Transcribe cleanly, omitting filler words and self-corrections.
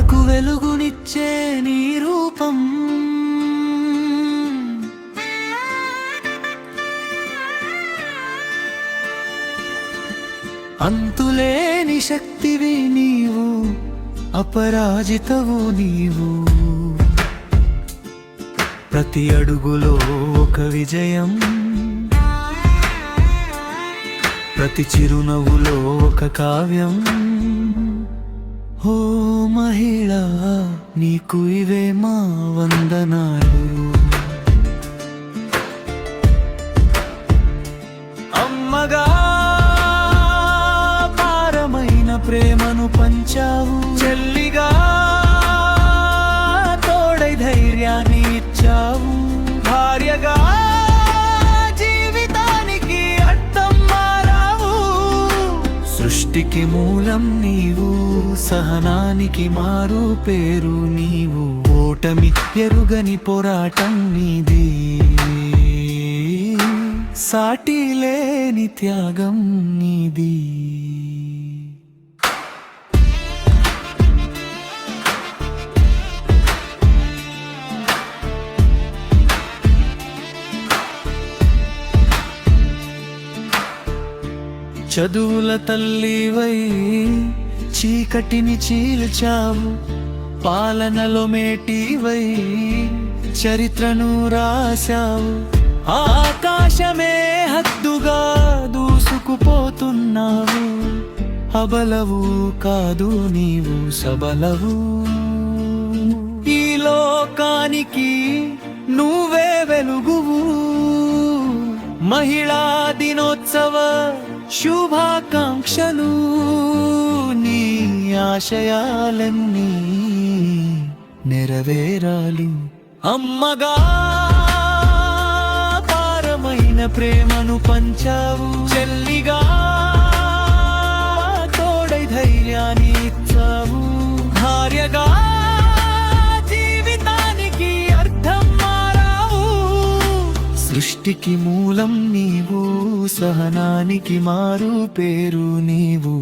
కళ్ళకు వెలుగునిచ్చే నీ రూపం అంతులేని శక్తివి నీవు, అపరాజితవు నీవు. ప్రతి అడుగులో ఒక విజయం, ప్రతి చిరునవ్వులో ఒక కావ్యం. ఓ మహిళ, నీకు ఇవే మా వందనాలు. అమ్మగా పారమైన ప్రేమను పంచావు, చెల్లిగా తోడై ధైర్యాన్ని ఇచ్చావు, భార్యగా జీవితానికి అర్థం మారావు. సృష్టికి మూలం నీవు, సహనానికి మారు పేరు నీవు. ఓటమి ఎరుగని పోరాటం నీది, సాటి లేని త్యాగం నీది. చదువుల తల్లివై చీకటిని చీల్చావు, పాలనలో మేటివై చరిత్రను రాశావు. ఆకాశమే హద్దుగా దూసుకుపోతున్నావు, అబలవు కాదు నీవు సబలవు. ఈ లోకానికి నువ్వే వెలుగువు. మహిళా దినోత్సవ శుభాకాంక్షలు. నీ ఆశయాలన్నీ నెరవేరాలి. అమ్మగా పారమైన ప్రేమను పంచావు, చెల్లిగా తోడై ధైర్యాన్ని ఇచ్చావు, భార్యగా జీవితానికి అర్థం మారావు. సృష్టికి మూలం నీవు, సహనానికి మారు పేరు నీవు.